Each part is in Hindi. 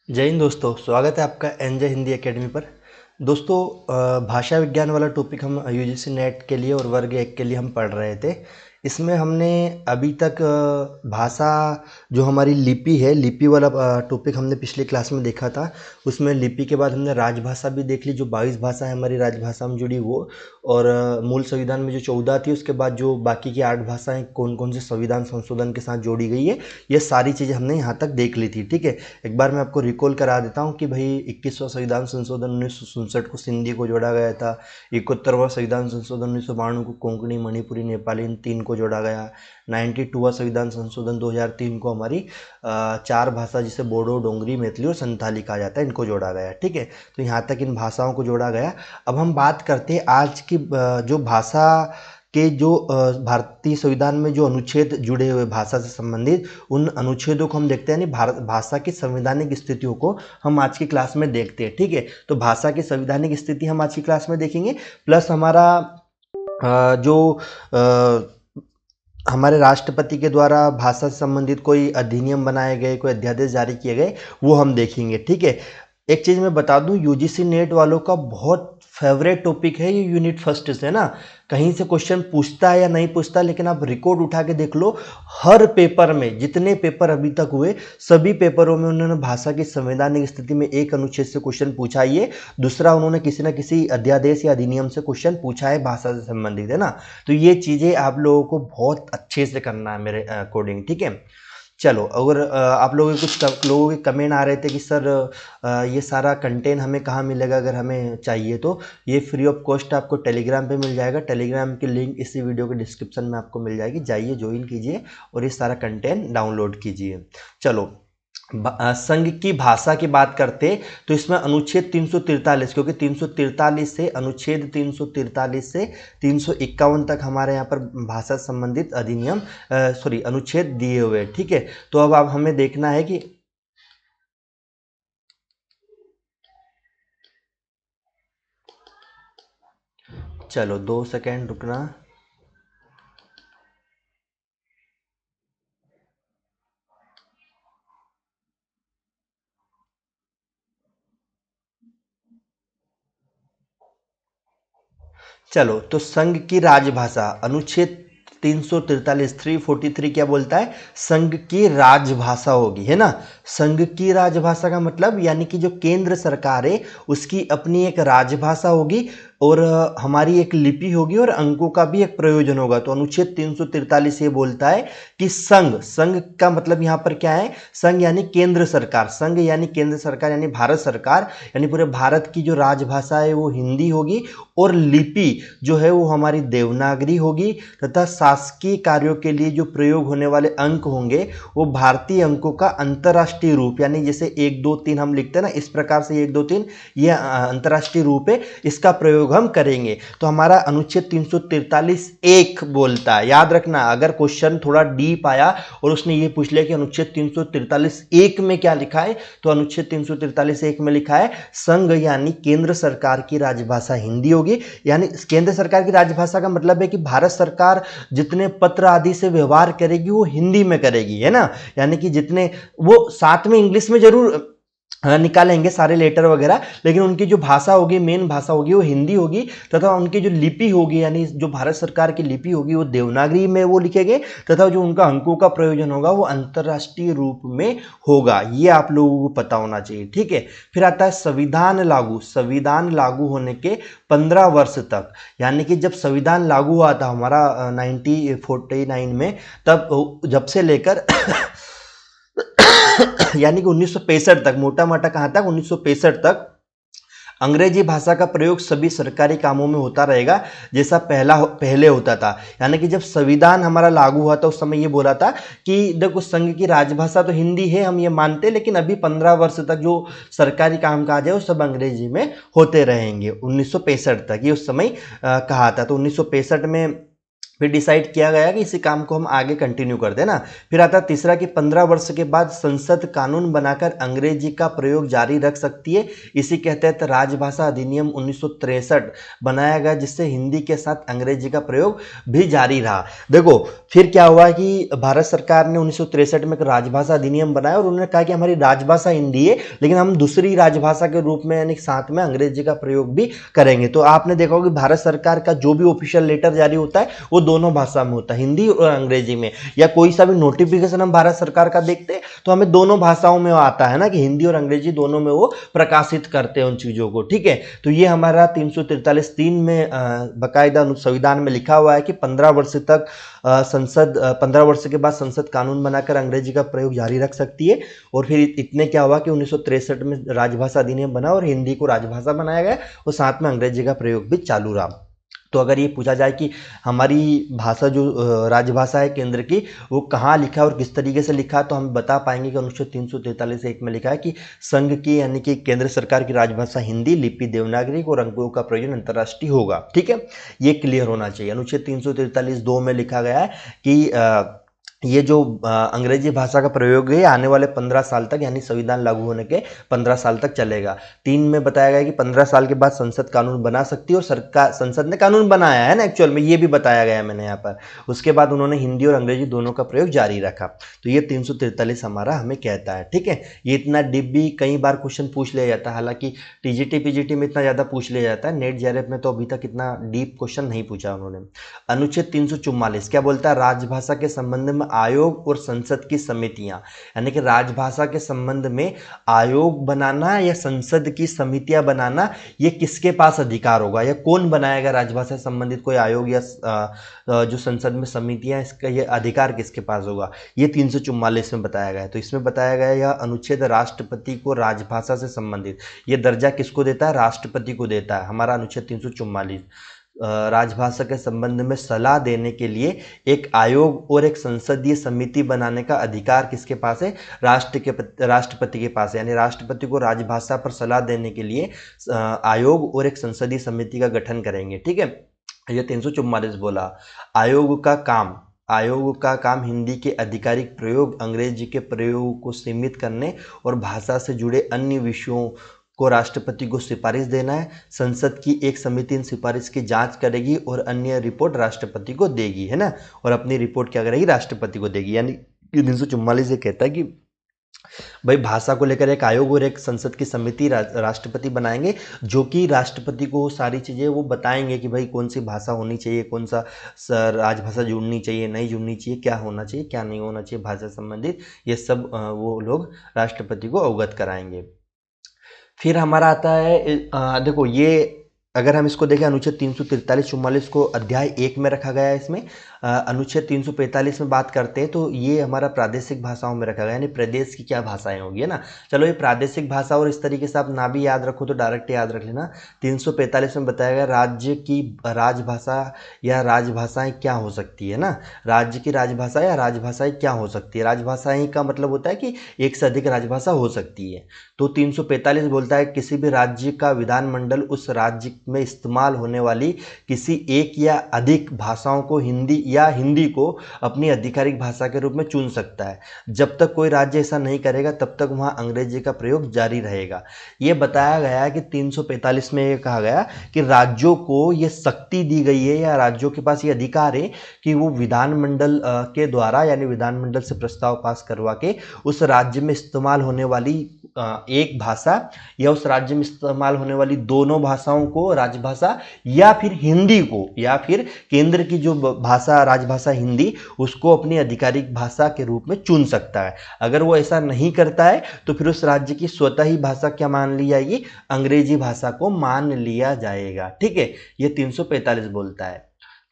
जय हिंद दोस्तों, स्वागत है आपका एनजे हिंदी एकेडमी पर। दोस्तों, भाषा विज्ञान वाला टॉपिक हम यूजीसी नेट के लिए और वर्ग 1 के लिए हम पढ़ रहे थे। इसमें हमने अभी तक भाषा जो हमारी लिपि है, लिपि वाला टॉपिक हमने पिछली क्लास में देखा था। उसमें लिपि के बाद हमने राजभाषा भी देख ली, जो 22 भाषा है हमारी राजभाषा में जुड़ी वो, और मूल संविधान में जो 14 थी उसके बाद जो बाकी की 8 भाषाएं कौन कौन से संविधान संशोधन के साथ जोड़ी गई है, ये सारी चीज़ें हमने यहाँ तक देख ली थी। ठीक है, एक बार मैं आपको रिकॉल करा देता हूँ कि भाई 21वां संविधान संशोधन 1967 को सिंधी को जोड़ा गया था। 71वां संविधान संशोधन 1992 को कोंकणी, मणिपुरी, नेपाली इन 3 को जोड़ा गया। 92वां संविधान संशोधन 2003 को हमारी 4 भाषा जिसे बोडो, डोंगरी, मैथिली और संथाली कहा जाता है, इनको जोड़ा गया। ठीक है, तो यहाँ तक इन भाषाओं को जोड़ा गया। अब हम बात करते हैं आज की जो भाषा के जो भारतीय संविधान में जो अनुच्छेद जुड़े हुए भाषा से संबंधित, उन अनुच्छेदों को हम देखते हैं। भारत भाषा की संवैधानिक स्थितियों को हम आज की क्लास में देखते हैं। ठीक है, तो भाषा की संवैधानिक स्थिति हम आज की क्लास में देखेंगे, प्लस हमारा जो हमारे राष्ट्रपति के द्वारा भाषा से संबंधित कोई अधिनियम बनाए गए, कोई अध्यादेश जारी किए गए, वो हम देखेंगे। ठीक है, एक चीज़ मैं बता दूं, यूजीसी नेट वालों का बहुत फेवरेट टॉपिक है ये यूनिट फर्स्ट से ना। कहीं से क्वेश्चन पूछता है या नहीं पूछता, लेकिन आप रिकॉर्ड उठा के देख लो, हर पेपर में जितने पेपर अभी तक हुए सभी पेपरों में उन्होंने भाषा की संवैधानिक स्थिति में एक अनुच्छेद से क्वेश्चन पूछा ही है। दूसरा, उन्होंने किसी न किसी अध्यादेश या अधिनियम से क्वेश्चन पूछा है भाषा से संबंधित, है ना। तो ये चीज़ें आप लोगों को बहुत अच्छे से करना है मेरे अकॉर्डिंग। ठीक है, चलो, अगर आप लोगों के कुछ लोगों के कमेंट आ रहे थे कि सर ये सारा कंटेंट हमें कहाँ मिलेगा अगर हमें चाहिए तो। ये फ्री ऑफ कॉस्ट आपको टेलीग्राम पे मिल जाएगा। टेलीग्राम की लिंक इसी वीडियो के डिस्क्रिप्शन में आपको मिल जाएगी, जाइए ज्वाइन कीजिए और ये सारा कंटेंट डाउनलोड कीजिए। चलो, संघ की भाषा की बात करते तो इसमें अनुच्छेद 343, क्योंकि 343 से अनुच्छेद 343 से 351 तक हमारे यहाँ पर भाषा संबंधित अधिनियम अनुच्छेद दिए हुए। ठीक है, तो अब हमें देखना है कि चलो 2 सेकेंड रुकना। चलो, तो संघ की राजभाषा अनुच्छेद 343 क्या बोलता है, संघ की राजभाषा होगी, है ना। संघ की राजभाषा का मतलब यानी कि जो केंद्र सरकार है उसकी अपनी एक राजभाषा होगी और हमारी एक लिपि होगी और अंकों का भी एक प्रयोजन होगा। तो अनुच्छेद 343 ये बोलता है कि संघ, संघ का मतलब यहाँ पर क्या है, संघ यानी केंद्र सरकार, संघ यानी केंद्र सरकार यानी भारत सरकार, यानी पूरे भारत की जो राजभाषा है वो हिंदी होगी और लिपि जो है वो हमारी देवनागरी होगी, तथा शासकीय कार्यों के लिए जो प्रयोग होने वाले अंक होंगे वो भारतीय अंकों का अंतर्राष्ट्रीय रूप, यानी जैसे 1 2 3 हम लिखते हैं ना, इस प्रकार से 1 2 3 ये अंतर्राष्ट्रीय रूप है, इसका प्रयोग हम करेंगे। तो हमारा अनुच्छेद 343 एक बोलता है, याद रखना, अगर क्वेश्चन थोड़ा डीप आया और उसने ये पूछ लिया कि अनुच्छेद 343 एक में क्या लिखा है, तो अनुच्छेद 343 एक में लिखा है संघ यानी केंद्र सरकार की राजभाषा हिंदी होगी। यानी केंद्र सरकार की राजभाषा का मतलब है कि भारत सरकार जितने पत्र आदि से व्यवहार करेगी वो हिंदी में करेगी, है ना। यानी कि जितने, वो साथ में इंग्लिश में जरूर निकालेंगे सारे लेटर वगैरह, लेकिन उनकी जो भाषा होगी, मेन भाषा होगी वो हिंदी होगी, तथा उनकी जो लिपि होगी यानी जो भारत सरकार की लिपि होगी वो देवनागरी में वो लिखेंगे, तथा जो उनका अंकों का प्रयोजन होगा वो अंतर्राष्ट्रीय रूप में होगा। ये आप लोगों को पता होना चाहिए। ठीक है, फिर आता है संविधान लागू। संविधान लागू होने के 15 वर्ष तक, यानी कि जब संविधान लागू हुआ था हमारा 1949 में, तब जब से लेकर यानी कि 1965 तक, मोटा मोटा कहाँ तक, 1965 तक अंग्रेजी भाषा का प्रयोग सभी सरकारी कामों में होता रहेगा जैसा पहले होता था। यानी कि जब संविधान हमारा लागू हुआ था उस समय ये बोला था कि देखो संघ की राजभाषा तो हिंदी है, हम ये मानते, लेकिन अभी 15 वर्ष तक जो सरकारी कामकाज है वो सब अंग्रेजी में होते रहेंगे। 1965 तक ये उस समय कहा था। तो 1965 में फिर डिसाइड किया गया कि इसी काम को हम आगे कंटिन्यू कर दें ना। फिर आता तीसरा कि 15 वर्ष के बाद संसद कानून बनाकर अंग्रेजी का प्रयोग जारी रख सकती है। इसी के तहत राजभाषा अधिनियम 1963 बनाया गया, जिससे हिंदी के साथ अंग्रेजी का प्रयोग भी जारी रहा। देखो फिर क्या हुआ कि भारत सरकार ने 1963 में एक राजभाषा अधिनियम बनाया और उन्होंने कहा कि हमारी राजभाषा हिंदी है, लेकिन हम दूसरी राजभाषा के रूप में यानी साथ में अंग्रेजी का प्रयोग भी करेंगे। तो आपने देखा होगा कि भारत सरकार का जो भी ऑफिशियल लेटर जारी होता है वो दोनों भाषा में होता है, हिंदी और अंग्रेजी में। या कोई सा भी नोटिफिकेशन हम भारत सरकार का देखते हैं तो हमें दोनों भाषाओं में आता है ना, कि हिंदी और अंग्रेजी दोनों में वो प्रकाशित करते हैं उन चीजों को। ठीक है, तो ये हमारा 343(3) में बाकायदा संविधान में लिखा हुआ है कि 15 वर्ष तक संसद 15 वर्ष के बाद संसद कानून बनाकर अंग्रेजी का प्रयोग जारी रख सकती है। और फिर इतने क्या हुआ कि 1963 में राजभाषा अधिनियम बना और हिंदी को राजभाषा बनाया गया और साथ में अंग्रेजी का प्रयोग भी चालू रहा। तो अगर ये पूछा जाए कि हमारी भाषा जो राजभाषा है केंद्र की, वो कहाँ लिखा है और किस तरीके से लिखा है, तो हम बता पाएंगे कि अनुच्छेद 343(1) में लिखा है कि संघ की यानी कि केंद्र सरकार की राजभाषा हिंदी, लिपि देवनागरी और अंकों का प्रयोजन अंतर्राष्ट्रीय होगा। ठीक है, ये क्लियर होना चाहिए। अनुच्छेद 343(2) में लिखा गया है कि ये जो अंग्रेजी भाषा का प्रयोग है आने वाले 15 साल तक यानी संविधान लागू होने के 15 साल तक चलेगा। 3 में बताया गया कि 15 साल के बाद संसद कानून बना सकती है और सरकार संसद ने कानून बनाया है ना, एक्चुअल में ये भी बताया गया है मैंने यहाँ पर। उसके बाद उन्होंने हिंदी और अंग्रेजी दोनों का प्रयोग जारी रखा। तो ये 343 हमारा हमें कहता है। ठीक है, ये इतना डीप भी कई बार क्वेश्चन पूछ लिया जाता है, हालांकि टीजीटी पीजीटी में इतना ज़्यादा पूछ लिया जाता है, नेट जेआरएफ में तो अभी तक इतना डीप क्वेश्चन नहीं पूछा उन्होंने। अनुच्छेद 344 क्या बोलता है? राजभाषा के संबंध में आयोग और संसद की समितियां, यानी कि राजभाषा के संबंध में आयोग बनाना या संसद की समितियां बनाना, ये किसके पास अधिकार होगा या कौन बनाएगा? राजभाषा से संबंधित कोई आयोग या जो संसद में समितियां, इसका ये अधिकार किसके पास होगा? ये 344 में बताया गया है। तो इसमें बताया गया यह अनुच्छेद राष्ट्रपति को राजभाषा से संबंधित ये दर्जा किसको देता है? राष्ट्रपति को देता है। हमारा अनुच्छेद 344 राजभाषा के संबंध में सलाह देने के लिए एक आयोग और एक संसदीय समिति बनाने का अधिकार किसके पास है? राष्ट्रपति के पास है। यानी राष्ट्रपति को राजभाषा पर सलाह देने के लिए आयोग और एक संसदीय समिति का गठन करेंगे। ठीक है, ये 344 बोला। आयोग का काम हिंदी के आधिकारिक प्रयोग, अंग्रेजी के प्रयोग को सीमित करने और भाषा से जुड़े अन्य विषयों को राष्ट्रपति को सिफारिश देना है। संसद की एक समिति इन सिफारिश की जांच करेगी और अन्य रिपोर्ट राष्ट्रपति को देगी, है ना। और अपनी रिपोर्ट क्या करेगी? राष्ट्रपति को देगी। यानी 344 ये कहता है कि भाई भाषा को लेकर एक आयोग और एक संसद की समिति राष्ट्रपति बनाएंगे, जो कि राष्ट्रपति को सारी चीज़ें वो बताएंगे कि भाई कौन सी भाषा होनी चाहिए, कौन सा राजभाषा जुड़नी चाहिए, नहीं जुड़नी चाहिए, क्या होना चाहिए, क्या नहीं होना चाहिए भाषा संबंधित, ये सब वो लोग राष्ट्रपति को अवगत कराएंगे। फिर हमारा आता है देखो, ये अगर हम इसको देखें अनुच्छेद 343-44 को अध्याय 1 में रखा गया है। इसमें अनुच्छेद 345 में बात करते हैं तो ये हमारा प्रादेशिक भाषाओं में रखा गया, यानी प्रदेश की क्या भाषाएं होगी, है ना। चलो ये प्रादेशिक भाषा, और इस तरीके से आप ना भी याद रखो तो डायरेक्ट याद रख लेना। 345 में बताया गया राज्य की राजभाषा या राजभाषाएं क्या हो सकती है ना। राज्य की राजभाषा या राजभाषाएं क्या हो सकती है? राजभाषाएं का मतलब होता है कि एक से अधिक राजभाषा हो सकती है। तो 345 बोलता है किसी भी राज्य का विधानमंडल उस राज्य में इस्तेमाल होने वाली किसी एक या अधिक भाषाओं को हिंदी को अपनी आधिकारिक भाषा के रूप में चुन सकता है। जब तक कोई राज्य ऐसा नहीं करेगा तब तक वहाँ अंग्रेजी का प्रयोग जारी रहेगा। ये बताया गया है कि 345 में ये कहा गया कि राज्यों को ये शक्ति दी गई है या राज्यों के पास ये अधिकार है कि वो विधानमंडल के द्वारा यानी विधानमंडल से प्रस्ताव पास करवा के उस राज्य में इस्तेमाल होने वाली एक भाषा या उस राज्य में इस्तेमाल होने वाली दोनों भाषाओं को राजभाषा या फिर हिंदी को या फिर केंद्र की जो भाषा राजभाषा हिंदी उसको अपनी आधिकारिक भाषा के रूप में चुन सकता है। अगर वो ऐसा नहीं करता है तो फिर उस राज्य की स्वतः ही भाषा क्या मान ली जाएगी? अंग्रेजी भाषा को मान लिया जाएगा। ठीक है, ये 345 बोलता है।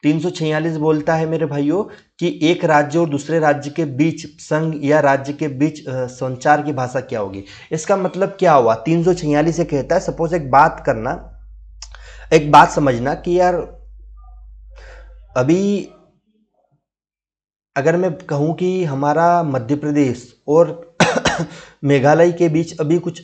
346 बोलता है मेरे भाइयों कि एक राज्य और दूसरे राज्य के बीच, संघ या राज्य के बीच संचार की भाषा क्या होगी। इसका मतलब क्या हुआ? 346 से कहता है, सपोज एक बात समझना कि यार अभी अगर मैं कहूं कि हमारा मध्य प्रदेश और मेघालय के बीच अभी कुछ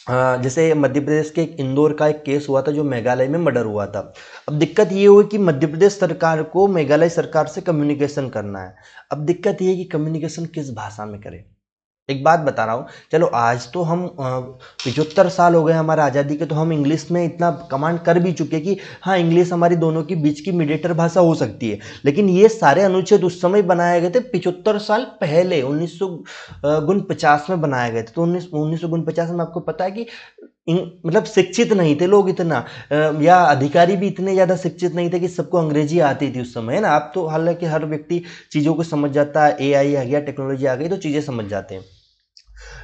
जैसे मध्य प्रदेश के एक इंदौर का एक केस हुआ था जो मेघालय में मर्डर हुआ था। अब दिक्कत ये हुई कि मध्य प्रदेश सरकार को मेघालय सरकार से कम्युनिकेशन करना है। अब दिक्कत ये है कि कम्युनिकेशन किस भाषा में करें। एक बात बता रहा हूँ, चलो आज तो हम 75 साल हो गए हमारे आज़ादी के, तो हम इंग्लिश में इतना कमांड कर भी चुके कि हाँ इंग्लिश हमारी दोनों के बीच की मीडिएटर भाषा हो सकती है। लेकिन ये सारे अनुच्छेद उस समय बनाए गए थे 75 साल पहले, 1949 में बनाए गए थे। तो 1949 में आपको पता है कि मतलब शिक्षित नहीं थे लोग इतना, या अधिकारी भी इतने ज़्यादा शिक्षित नहीं थे कि सबको अंग्रेजी आती थी उस समय, है ना। अब तो हालांकि हर व्यक्ति चीज़ों को समझ जाता है, एआई आ गया, टेक्नोलॉजी आ गई, तो चीज़ें समझ जाते हैं।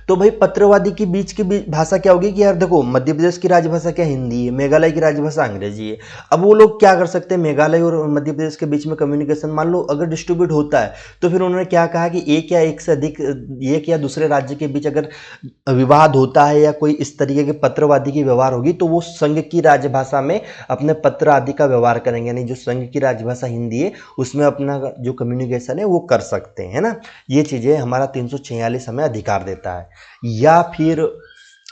तो भाई पत्रवादी के बीच की भाषा क्या होगी कि यार देखो, मध्य प्रदेश की राजभाषा क्या हिंदी है, मेघालय की राजभाषा अंग्रेजी है। अब वो लोग क्या कर सकते हैं, मेघालय और मध्य प्रदेश के बीच में कम्युनिकेशन मान लो अगर डिस्ट्रीब्यूट होता है, तो फिर उन्होंने क्या कहा कि एक या एक से अधिक, एक या दूसरे राज्य के बीच अगर विवाद होता है या कोई इस तरीके के पत्रवादी की व्यवहार होगी, तो वो संघ की राजभाषा में अपने पत्र आदि का व्यवहार करेंगे, यानी जो संघ की राजभाषा हिंदी है उसमें अपना जो कम्युनिकेशन है वो कर सकते हैं, है ना। ये चीज़ें हमारा 346 हमें अधिकार देता है। या फिर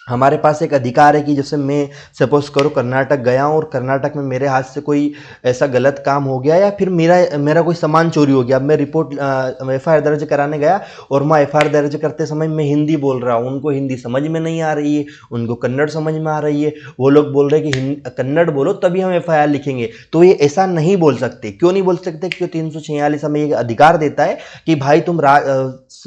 हमारे पास एक अधिकार है कि जैसे मैं सपोज करो कर्नाटक गया हूँ और कर्नाटक में मेरे हाथ से कोई ऐसा गलत काम हो गया या फिर मेरा कोई सामान चोरी हो गया। अब मैं रिपोर्ट एफआईआर दर्ज कराने गया और मैं एफआईआर दर्ज करते समय मैं हिंदी बोल रहा हूँ, उनको हिंदी समझ में नहीं आ रही है, उनको कन्नड़ समझ में आ रही है, वो लोग बोल रहे हैं कि कन्नड़ बोलो तभी हम एफआईआर लिखेंगे। तो ये ऐसा नहीं बोल सकते। क्यों नहीं बोल सकते? क्योंकि 346 हमें ये अधिकार देता है कि भाई तुम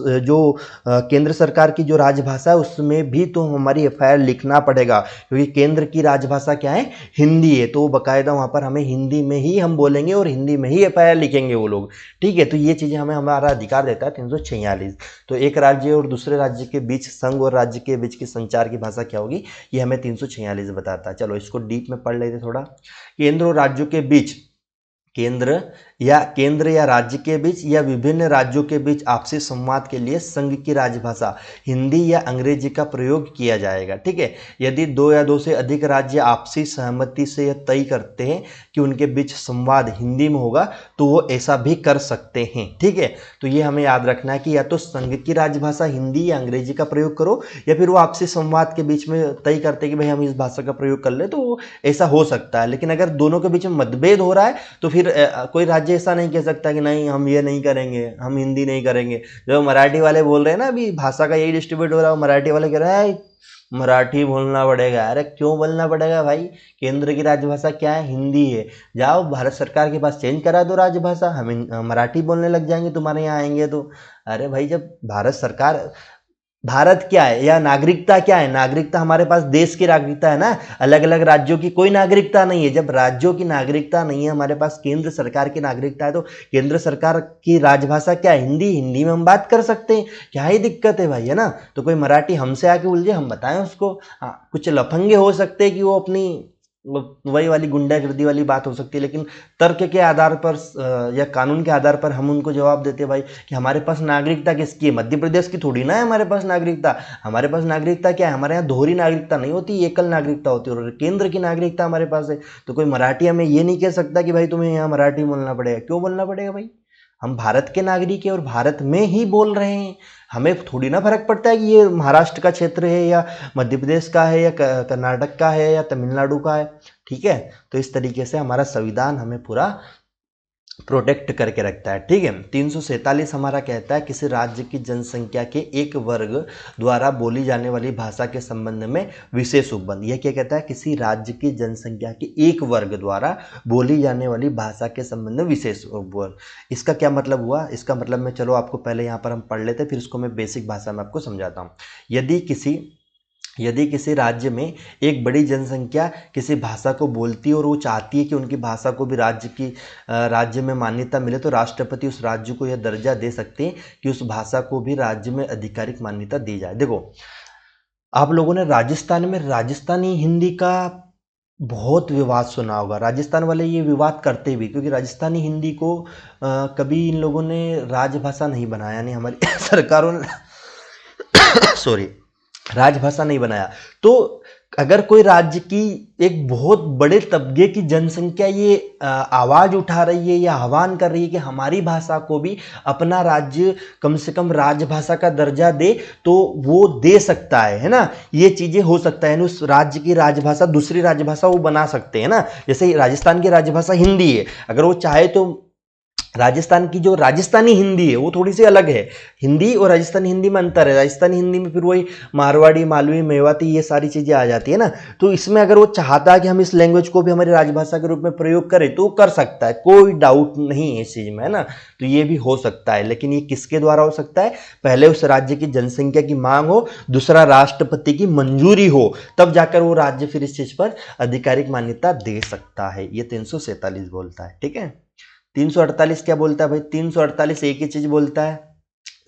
जो केंद्र सरकार की जो राजभाषा है उसमें भी तो हमारी एफआईआर लिखना पड़ेगा, क्योंकि केंद्र की राजभाषा क्या है, हिंदी है। तो बकायदा वहां पर हमें हिंदी में ही हम बोलेंगे और हिंदी में ही एफआईआर लिखेंगे वो लोग। ठीक है, तो ये चीजें हमें हमारा अधिकार देता है 346। तो एक राज्य और दूसरे राज्य के बीच, संघ और राज्य के बीच की संचार की भाषा क्या होगी, ये हमें 346 बताता है। चलो इसको डीप में पढ़ लेते थोड़ा। केंद्र और राज्यों के बीच, केंद्र या राज्य के बीच या विभिन्न राज्यों के बीच आपसी संवाद के लिए संघ की राजभाषा हिंदी या अंग्रेजी का प्रयोग किया जाएगा। ठीक है, यदि दो या दो से अधिक राज्य आपसी सहमति से यह तय करते हैं कि उनके बीच संवाद हिंदी में होगा तो वो ऐसा भी कर सकते हैं। ठीक है, तो ये हमें याद रखना है कि या तो संघ की राजभाषा हिंदी या अंग्रेजी का प्रयोग करो, या फिर वो आपसी संवाद के बीच में तय करते हैं कि भाई हम इस भाषा का प्रयोग कर ले, तो ऐसा हो सकता है। लेकिन अगर दोनों के बीच में मतभेद हो रहा है तो फिर कोई राज्य ऐसा नहीं कह सकता कि नहीं हम ये नहीं करेंगे, हम हिंदी नहीं करेंगे। जो मराठी वाले बोल रहे हैं ना, अभी भाषा का यही डिस्ट्रीब्यूट हो रहा है, मराठी वाले कह रहे हैं मराठी बोलना पड़ेगा। अरे क्यों बोलना पड़ेगा भाई, केंद्र की राजभाषा क्या है, हिंदी है। जाओ भारत सरकार के पास चेंज करा दो राजभाषा, हम मराठी बोलने लग जाएंगे तुम्हारे यहाँ आएंगे तो। अरे भाई, जब भारत सरकार, भारत क्या है या नागरिकता क्या है, नागरिकता हमारे पास देश की नागरिकता है ना, अलग अलग राज्यों की कोई नागरिकता नहीं है। जब राज्यों की नागरिकता नहीं है, हमारे पास केंद्र सरकार की नागरिकता है, तो केंद्र सरकार की राजभाषा क्या है, हिंदी। हिंदी में हम बात कर सकते हैं, क्या ही दिक्कत है भाई, है ना। तो कोई मराठी हमसे आके उलझे, हम बताएं उसको। हाँ, कुछ लफंगे हो सकते हैं कि वो अपनी वही वाली गुंडागर्दी वाली बात हो सकती है, लेकिन तर्क के आधार पर या कानून के आधार पर हम उनको जवाब देते भाई कि हमारे पास नागरिकता किसकी है, मध्य प्रदेश की थोड़ी ना है हमारे पास नागरिकता। हमारे पास नागरिकता क्या है, हमारे यहाँ दोहरी नागरिकता नहीं होती, एकल नागरिकता होती है, और केंद्र की नागरिकता हमारे पास है। तो कोई मराठी हमें ये नहीं कह सकता कि भाई तुम्हें यहाँ मराठी बोलना पड़ेगा। क्यों बोलना पड़ेगा भाई, हम भारत के नागरिक हैं और भारत में ही बोल रहे हैं। हमें थोड़ी ना फर्क पड़ता है कि ये महाराष्ट्र का क्षेत्र है या मध्य प्रदेश का है या कर्नाटक का है या तमिलनाडु का है। ठीक है, तो इस तरीके से हमारा संविधान हमें पूरा प्रोटेक्ट करके रखता है। ठीक है, 347 हमारा कहता है किसी राज्य की जनसंख्या के एक वर्ग द्वारा बोली जाने वाली भाषा के संबंध में विशेष उपबंध। यह क्या कहता है, किसी राज्य की जनसंख्या के एक वर्ग द्वारा बोली जाने वाली भाषा के संबंध में विशेष उपबंध। इसका क्या मतलब हुआ, इसका मतलब मैं चलो आपको पहले यहाँ पर हम पढ़ लेते, फिर इसको मैं बेसिक भाषा में आपको समझाता हूँ। यदि किसी राज्य में एक बड़ी जनसंख्या किसी भाषा को बोलती है और वो चाहती है कि उनकी भाषा को भी राज्य में मान्यता मिले, तो राष्ट्रपति उस राज्य को यह दर्जा दे सकते हैं कि उस भाषा को भी राज्य में आधिकारिक मान्यता दी जाए। देखो, आप लोगों ने राजस्थान में राजस्थानी हिंदी का बहुत विवाद सुना होगा। राजस्थान वाले ये विवाद करते भी, क्योंकि राजस्थानी हिंदी को कभी इन लोगों ने राजभाषा नहीं बनाया, नहीं हमारी सरकारों ने सॉरी, राजभाषा नहीं बनाया। तो अगर कोई राज्य की एक बहुत बड़े तबके की जनसंख्या ये आवाज उठा रही है या आह्वान कर रही है कि हमारी भाषा को भी अपना राज्य कम से कम राजभाषा का दर्जा दे, तो वो दे सकता है ना। ये चीजें हो सकता है, उस राज्य की राजभाषा दूसरी राजभाषा वो बना सकते हैं ना। जैसे राजस्थान की राजभाषा हिंदी है, अगर वो चाहे तो राजस्थान की जो राजस्थानी हिंदी है वो थोड़ी सी अलग है। हिंदी और राजस्थानी हिंदी में अंतर है। राजस्थानी हिंदी में फिर वही मारवाड़ी, मालवी, मेवाती ये सारी चीजें आ जाती है ना। तो इसमें अगर वो चाहता है कि हम इस लैंग्वेज को भी हमारी राजभाषा के रूप में प्रयोग करें तो वो कर सकता है, कोई डाउट नहीं है इस चीज में, है ना। तो ये भी हो सकता है, लेकिन ये किसके द्वारा हो सकता है? पहले उस राज्य की जनसंख्या की मांग हो, दूसरा राष्ट्रपति की मंजूरी हो, तब जाकर वो राज्य फिर इस चीज पर आधिकारिक मान्यता दे सकता है। ये 347 बोलता है, ठीक है। 348 क्या बोलता है भाई? 348 एक ही चीज बोलता है।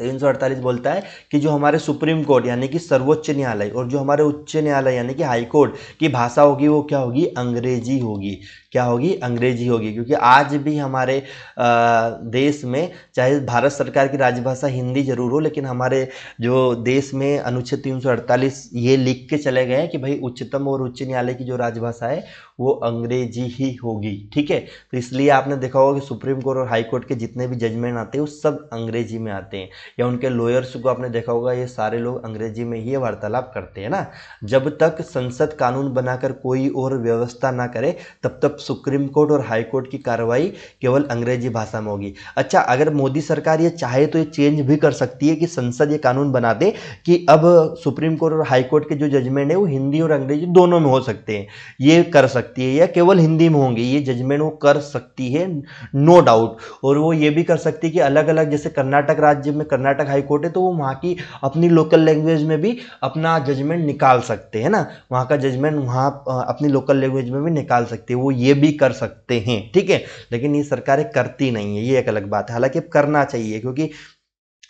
348 बोलता है कि जो हमारे सुप्रीम कोर्ट यानी कि सर्वोच्च न्यायालय और जो हमारे उच्च न्यायालय यानी कि हाई कोर्ट की भाषा होगी वो क्या होगी? अंग्रेजी होगी। क्या होगी? अंग्रेजी होगी। क्योंकि आज भी हमारे देश में चाहे भारत सरकार की राजभाषा हिंदी जरूर हो, लेकिन हमारे जो देश में अनुच्छेद 348 ये लिख के चले गए हैं कि भाई उच्चतम और उच्च न्यायालय की जो राजभाषा है वो अंग्रेजी ही होगी, ठीक है। तो इसलिए आपने देखा होगा कि सुप्रीम कोर्ट और हाई कोर्ट के जितने भी जजमेंट आते हैं वो सब अंग्रेजी में आते हैं, या उनके लॉयर्स को आपने देखा होगा ये सारे लोग अंग्रेजी में ही वार्तालाप करते हैं ना। जब तक संसद कानून बनाकर कोई और व्यवस्था ना करे तब तक सुप्रीम कोर्ट और हाई कोर्ट की कार्रवाई केवल अंग्रेजी भाषा में होगी। अच्छा, अगर मोदी सरकार ये चाहे तो ये चेंज भी कर सकती है कि संसद ये कानून बना दे कि अब सुप्रीम कोर्ट और हाई कोर्ट के जो जजमेंट है वो हिंदी और अंग्रेजी दोनों में हो सकते हैं। ये कर सकती है, या केवल हिंदी में होंगे, ये जजमेंट वो कर सकती है, नो डाउट। और वो ये भी कर सकती है कि अलग अलग, जैसे कर्नाटक राज्य में कर्नाटक हाई कोर्ट है तो वो वहाँ की अपनी लोकल लैंग्वेज में भी अपना जजमेंट निकाल सकते हैं ना। वहाँ का जजमेंट वहाँ अपनी लोकल लैंग्वेज में भी निकाल सकते हैं, वो ये भी कर सकते हैं, ठीक है। लेकिन ये सरकारें करती नहीं है, ये एक अलग बात है। हालांकि अब करना चाहिए, क्योंकि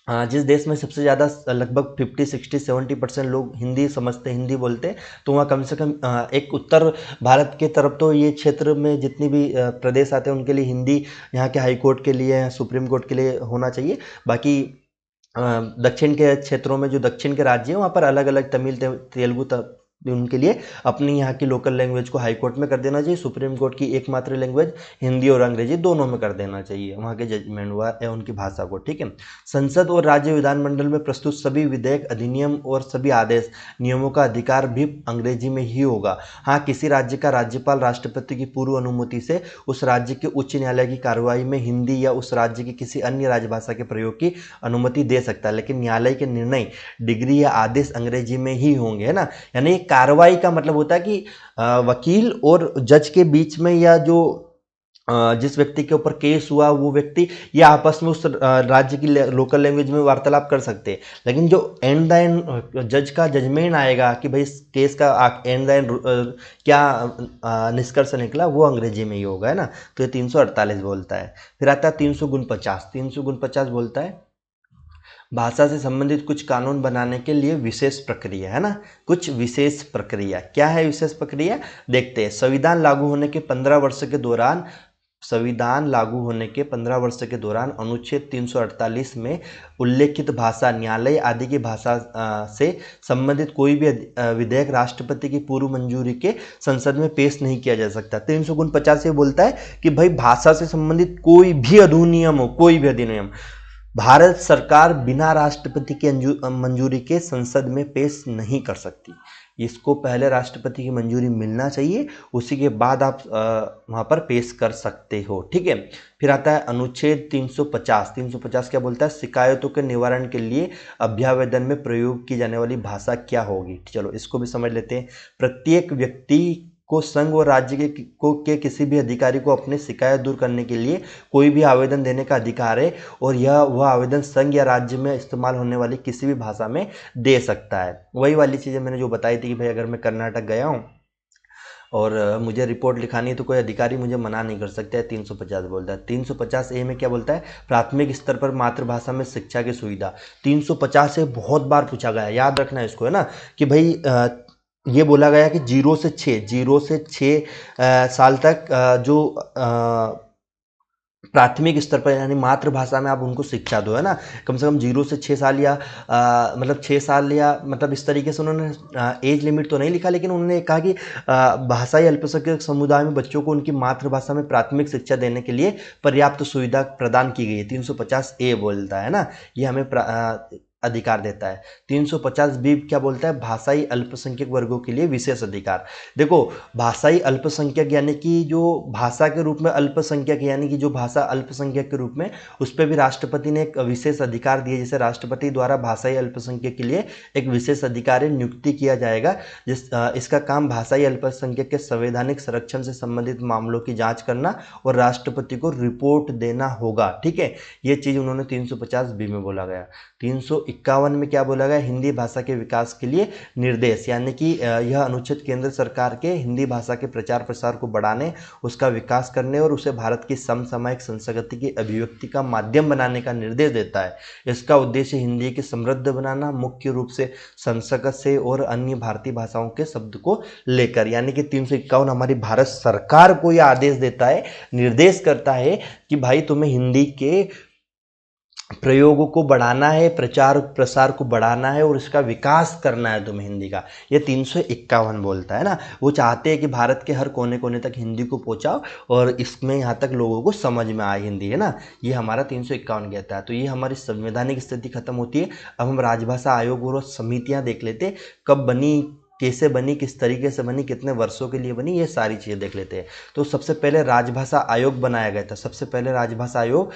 जिस देश में सबसे ज़्यादा लगभग 50, 60, 70% लोग हिंदी समझते हैं, हिंदी बोलते हैं, तो वहाँ कम से कम एक उत्तर भारत के तरफ तो ये क्षेत्र में जितनी भी प्रदेश आते हैं उनके लिए हिंदी यहाँ के हाई कोर्ट के लिए, सुप्रीम कोर्ट के लिए होना चाहिए। बाकी दक्षिण के क्षेत्रों में जो दक्षिण के राज्य हैं वहाँ पर अलग अलग तमिल, तेलुगु उनके लिए अपनी यहाँ की लोकल लैंग्वेज को हाई कोर्ट में कर देना चाहिए। सुप्रीम कोर्ट की एकमात्र लैंग्वेज हिंदी और अंग्रेजी दोनों में कर देना चाहिए वहाँ के जजमेंट या उनकी भाषा को, ठीक है। संसद और राज्य विधानमंडल में प्रस्तुत सभी विधेयक, अधिनियम और सभी आदेश नियमों का अधिकार भी अंग्रेजी में ही होगा। हाँ, किसी राज्य का राज्यपाल राष्ट्रपति की पूर्व अनुमति से उस राज्य के उच्च न्यायालय की कार्रवाई में हिंदी या उस राज्य की किसी अन्य राजभाषा के प्रयोग की अनुमति दे सकता है, लेकिन न्यायालय के निर्णय, डिग्री या आदेश अंग्रेजी में ही होंगे, है ना। यानी कार्रवाई का मतलब होता है कि वकील और जज के बीच में, या जो जिस व्यक्ति के ऊपर केस हुआ वो व्यक्ति या आपस में उस राज्य की लोकल लैंग्वेज में वार्तालाप कर सकते हैं। लेकिन जो एंड द एंड जज का जजमेंट आएगा कि भाई इस केस का एंड द एंड क्या निष्कर्ष निकला, वो अंग्रेजी में ही होगा, है ना। तो ये 348 बोलता है। फिर आता है 349। 349 बोलता है भाषा से संबंधित कुछ कानून बनाने के लिए विशेष प्रक्रिया, है ना। कुछ विशेष प्रक्रिया, क्या है विशेष प्रक्रिया? देखते हैं। संविधान लागू होने के 15 वर्ष के दौरान अनुच्छेद 348 में उल्लेखित भाषा, न्यायालय आदि की भाषा से संबंधित कोई भी विधेयक राष्ट्रपति की पूर्व मंजूरी के संसद में पेश नहीं किया जा सकता। 349 ये बोलता है कि भाई भाषा से संबंधित कोई भी अधिनियम हो, कोई भी अधिनियम भारत सरकार बिना राष्ट्रपति की मंजूरी के संसद में पेश नहीं कर सकती। इसको पहले राष्ट्रपति की मंजूरी मिलना चाहिए, उसी के बाद आप वहाँ पर पेश कर सकते हो, ठीक है। फिर आता है अनुच्छेद 350। 350 क्या बोलता है? शिकायतों के निवारण के लिए अभ्यावेदन में प्रयोग की जाने वाली भाषा क्या होगी? चलो इसको भी समझ लेते हैं। प्रत्येक व्यक्ति को संघ और राज्य के किसी भी अधिकारी को अपने शिकायत दूर करने के लिए कोई भी आवेदन देने का अधिकार है, और वह आवेदन संघ या राज्य में इस्तेमाल होने वाली किसी भी भाषा में दे सकता है। वही वाली चीज़ें मैंने जो बताई थी कि भाई अगर मैं कर्नाटक गया हूँ और मुझे रिपोर्ट लिखानी है तो कोई अधिकारी मुझे मना नहीं कर सकता है। 350 बोलता है। 350 में क्या बोलता है? प्राथमिक स्तर पर मातृभाषा में शिक्षा की सुविधा। 350 से बहुत बार पूछा गया, याद रखना है इसको, है ना, कि भाई ये बोला गया कि 0 से 6 साल तक जो प्राथमिक स्तर पर यानी मातृभाषा में आप उनको शिक्षा दो, है ना, कम से कम 0 से 6 साल या मतलब 6 साल या मतलब इस तरीके से उन्होंने एज लिमिट तो नहीं लिखा, लेकिन उन्होंने कहा कि भाषाई अल्पसंख्यक समुदाय में बच्चों को उनकी मातृभाषा में प्राथमिक शिक्षा देने के लिए पर्याप्त सुविधा प्रदान की गई है। 350A बोलता है ना, ये हमें अधिकार देता है। 350B क्या बोलता है, भाषाई अल्पसंख्यक वर्गों के लिए विशेष अधिकार। देखो, भाषाई अल्पसंख्यक यानी कि जो भाषा के रूप में अल्पसंख्यक यानी कि जो भाषा अल्पसंख्यक के रूप में, उस पर भी राष्ट्रपति ने एक विशेष अधिकार दिए। जैसे राष्ट्रपति द्वारा भाषाई अल्पसंख्यक के लिए एक विशेष अधिकारी नियुक्ति किया जाएगा, इसका काम भाषाई अल्पसंख्यक के संवैधानिक संरक्षण से संबंधित मामलों की जांच करना और राष्ट्रपति को रिपोर्ट देना होगा। ठीक है, ये चीज उन्होंने 350B में बोला गया। 351 में क्या बोला गया, हिंदी भाषा के विकास के लिए निर्देश, यानी कि यह अनुच्छेद केंद्र सरकार के हिंदी भाषा के प्रचार प्रसार को बढ़ाने, उसका विकास करने और उसे भारत की समसामयिक संस्कृति की अभिव्यक्ति का माध्यम बनाने का निर्देश देता है। इसका उद्देश्य हिंदी की समृद्ध बनाना, मुख्य रूप से संस्कृत से और अन्य भारतीय भाषाओं के शब्द को लेकर। यानी कि 351 हमारी भारत सरकार को यह आदेश देता है, निर्देश करता है कि भाई तुम्हें हिंदी के प्रयोगों को बढ़ाना है, प्रचार प्रसार को बढ़ाना है और इसका विकास करना है तुम्हें हिंदी का। ये 351 बोलता है ना। वो चाहते हैं कि भारत के हर कोने कोने तक हिंदी को पहुंचाओ और इसमें यहाँ तक लोगों को समझ में आए हिंदी, है ना। ये हमारा 351 कहता है। तो ये हमारी संवैधानिक स्थिति खत्म होती है। अब हम राजभाषा आयोग और समितियाँ देख लेते, कब बनी, कैसे बनी, किस तरीके से बनी, कितने वर्षों के लिए बनी, ये सारी चीज़ें देख लेते हैं। तो सबसे पहले राजभाषा आयोग बनाया गया था। सबसे पहले राजभाषा आयोग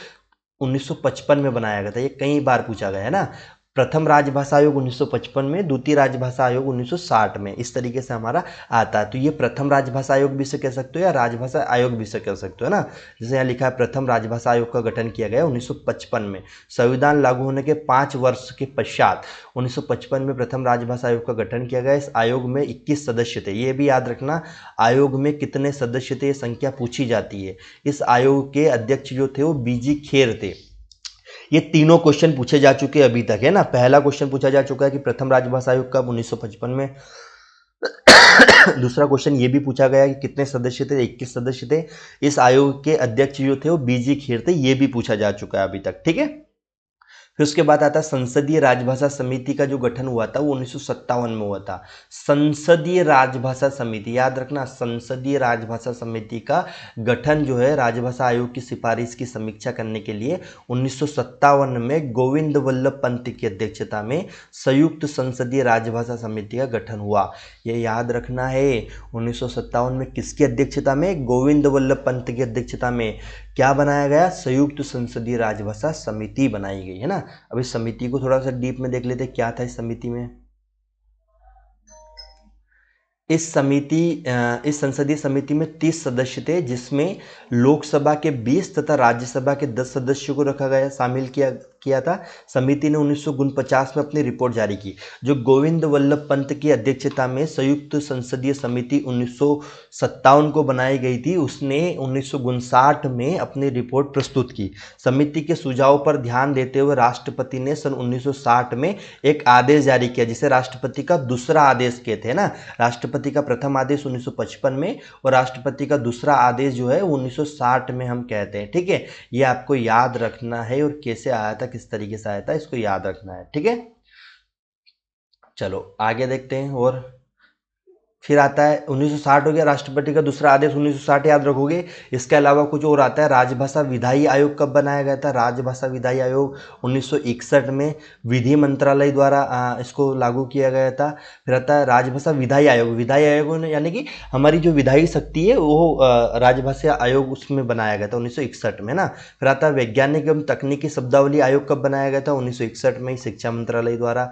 1955 में बनाया गया था। ये कई बार पूछा गया है ना। प्रथम राजभाषा आयोग 1955 में, द्वितीय राजभाषा आयोग 1960 में, इस तरीके से हमारा आता है। तो ये प्रथम राजभाषा आयोग भी से कह सकते हो या राजभाषा आयोग भी से कह सकते हो ना। जैसे यहाँ लिखा है, प्रथम राजभाषा आयोग का गठन किया गया 1955 में। संविधान लागू होने के 5 वर्ष के पश्चात 1955 में प्रथम राजभाषा आयोग का गठन किया गया। इस आयोग में 21 सदस्य थे। ये भी याद रखना, आयोग में कितने सदस्य थे ये संख्या पूछी जाती है। इस आयोग के अध्यक्ष जो थे वो बीजी खेर थे। ये तीनों क्वेश्चन पूछे जा चुके हैं अभी तक, है ना। पहला क्वेश्चन पूछा जा चुका है कि प्रथम राजभाषा आयोग कब, 1955 में। दूसरा क्वेश्चन ये भी पूछा गया कि कितने सदस्य थे, 21 सदस्य थे। इस आयोग के अध्यक्ष जो थे वो बीजी खेर थे। ये भी पूछा जा चुका है अभी तक, ठीक है। फिर उसके बाद आता है संसदीय राजभाषा समिति का जो गठन हुआ था वो 1957 में हुआ था। संसदीय राजभाषा समिति, याद रखना, संसदीय राजभाषा समिति का गठन जो है राजभाषा आयोग की सिफारिश की समीक्षा करने के लिए 1957 में गोविंद वल्लभ पंत की अध्यक्षता में संयुक्त संसदीय राजभाषा समिति का गठन हुआ। ये याद रखना है, 1957 में किसकी अध्यक्षता में, गोविंद वल्लभ पंत की अध्यक्षता में क्या बनाया गया, संयुक्त संसदीय राजभाषा समिति बनाई गई, है ना। अब इस समिति को थोड़ा सा डीप में देख लेते हैं, क्या था इस समिति में। इस संसदीय समिति में 30 सदस्य थे, जिसमें लोकसभा के 20 तथा राज्यसभा के 10 सदस्यों को रखा गया, शामिल किया था। समिति ने 1949 में अपनी रिपोर्ट जारी की। जो गोविंद वल्लभ पंत की अध्यक्षता में संयुक्त संसदीय समिति 1957 को बनाई गई थी, उसने 1959 में अपनी रिपोर्ट प्रस्तुत की। समिति के सुझाव पर ध्यान देते हुए राष्ट्रपति ने सन 1960 में एक आदेश जारी किया, जिसे राष्ट्रपति का दूसरा आदेश कहते हैं ना। राष्ट्रपति का प्रथम आदेश 1955 में और राष्ट्रपति का दूसरा आदेश जो है 1960 में हम कहते हैं, ठीक है। ये आपको याद रखना है और कैसे आया था, किस तरीके से आया था, इसको याद रखना है, ठीक है। चलो आगे देखते हैं। और फिर आता है 1960 हो गया, राष्ट्रपति का दूसरा आदेश 1960 याद रखोगे। इसके अलावा कुछ और आता है, राजभाषा विधायी आयोग कब बनाया गया था। राजभाषा विधायी आयोग 1961 में विधि मंत्रालय द्वारा इसको लागू किया गया था। फिर आता है राजभाषा विधायी आयोग। विधायी आयोग यानी कि हमारी जो विधायी शक्ति है वो राजभाषा आयोग उसमें बनाया गया था 1961 में ना। फिर आता है वैज्ञानिक एवं तकनीकी शब्दावली आयोग कब बनाया गया था, 1961 में शिक्षा मंत्रालय द्वारा।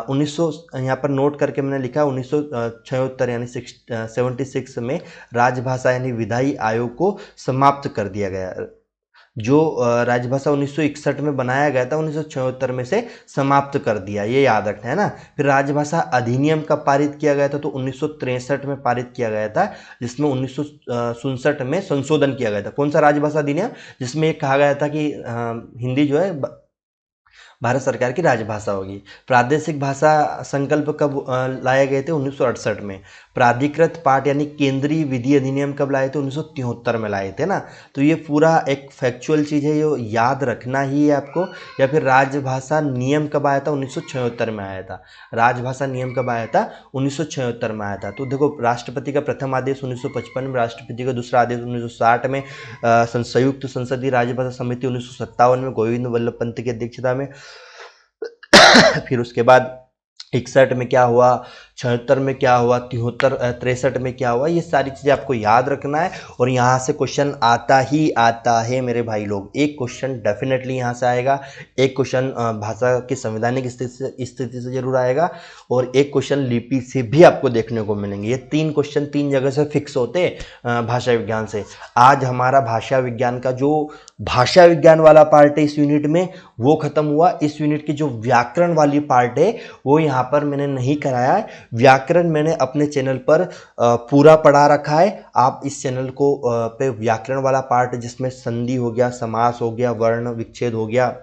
1900 यहाँ पर नोट करके मैंने लिखा 1976 यानी 76 में राजभाषा यानी विधायी आयोग को समाप्त कर दिया गया। जो राजभाषा 1961 में बनाया गया था 1976 में से समाप्त कर दिया, ये याद रखना है ना। फिर राजभाषा अधिनियम का पारित किया गया था, तो 1963 में पारित किया गया था, जिसमें 1967 में संशोधन किया गया था। कौन सा राजभाषा अधिनियम, जिसमें कहा गया था कि हिंदी जो है भारत सरकार की राजभाषा होगी। प्रादेशिक भाषा संकल्प कब लाए गए थे? 1968 में। प्राधिकृत पाठ यानी केंद्रीय विधि अधिनियम कब लाए थे? 1973 में लाए थे ना। तो ये पूरा एक फैक्चुअल चीज़ है, ये याद रखना ही है आपको। या फिर राजभाषा नियम कब आया था? 1976 में आया था। राजभाषा नियम कब आया था? 1976 में आया था। तो देखो, राष्ट्रपति का प्रथम आदेश 1955 में, राष्ट्रपति का दूसरा आदेश 1960 में, संयुक्त संसदीय राजभाषा समिति 1957 में गोविंद वल्लभ पंत की अध्यक्षता में। फिर उसके बाद 61 में क्या हुआ, 76 में क्या हुआ, 73 63 में क्या हुआ, ये सारी चीज़ें आपको याद रखना है। और यहाँ से क्वेश्चन आता ही आता है मेरे भाई लोग। एक क्वेश्चन डेफिनेटली यहाँ से आएगा, एक क्वेश्चन भाषा की संवैधानिक स्थिति से जरूर आएगा, और एक क्वेश्चन लिपि से भी आपको देखने को मिलेंगे। ये 3 क्वेश्चन 3 जगह से फिक्स होते हैं भाषा विज्ञान से। आज हमारा भाषा विज्ञान का जो भाषा विज्ञान वाला पार्ट है इस यूनिट में, वो खत्म हुआ। इस यूनिट की जो व्याकरण वाली पार्ट है वो यहाँ पर मैंने नहीं कराया है। व्याकरण मैंने अपने चैनल पर पूरा पढ़ा रखा है। आप इस चैनल को पे व्याकरण वाला पार्ट, जिसमें संधि हो गया, समास हो गया, वर्ण विच्छेद हो गया,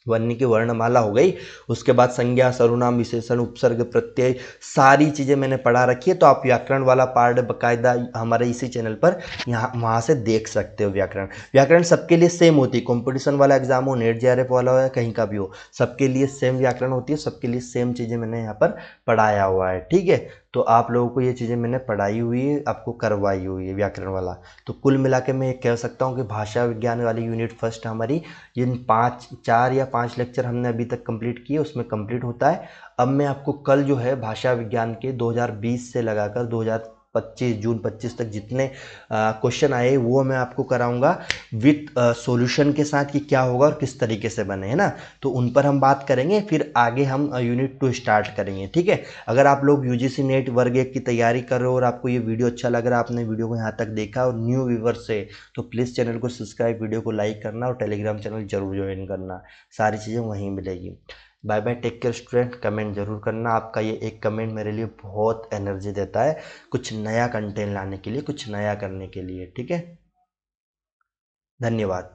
वर्ण की वर्णमाला हो गई, उसके बाद संज्ञा, सर्वनाम, विशेषण, उपसर्ग, प्रत्यय, सारी चीज़ें मैंने पढ़ा रखी है। तो आप व्याकरण वाला पार्ट बकायदा हमारे इसी चैनल पर यहाँ वहाँ से देख सकते हो। व्याकरण व्याकरण सबके लिए सेम होती है। कंपटीशन वाला एग्जाम हो, नेट जेआरएफ वाला हो या कहीं का भी हो, सबके लिए सेम व्याकरण होती है। सबके लिए सेम चीज़ें मैंने यहाँ पर पढ़ाया हुआ है, ठीक है। तो आप लोगों को ये चीज़ें मैंने पढ़ाई हुई है, आपको करवाई हुई है व्याकरण वाला। तो कुल मिला के मैं ये कह सकता हूँ कि भाषा विज्ञान वाली यूनिट फर्स्ट हमारी, जिन 4 या 5 लेक्चर हमने अभी तक कंप्लीट किए उसमें कंप्लीट होता है। अब मैं आपको कल जो है भाषा विज्ञान के 2020 से लगाकर 2025 जून 25 तक जितने क्वेश्चन आए वो मैं आपको कराऊंगा विथ सॉल्यूशन के साथ, कि क्या होगा और किस तरीके से बने, है ना। तो उन पर हम बात करेंगे, फिर आगे हम यूनिट 2 स्टार्ट करेंगे, ठीक है। अगर आप लोग यूजीसी नेट वर्ग 1 की तैयारी कर रहे हो और आपको ये वीडियो अच्छा लग रहा है, आपने वीडियो को यहाँ तक देखा और न्यू व्यूअर्स से, तो प्लीज़ चैनल को सब्सक्राइब, वीडियो को लाइक करना और टेलीग्राम चैनल जरूर ज्वाइन करना। सारी चीज़ें वहीं मिलेगी। Bye bye, take care student. Comment जरूर करना, आपका ये एक कमेंट मेरे लिए बहुत एनर्जी देता है कुछ नया कंटेंट लाने के लिए, कुछ नया करने के लिए, ठीक है। धन्यवाद।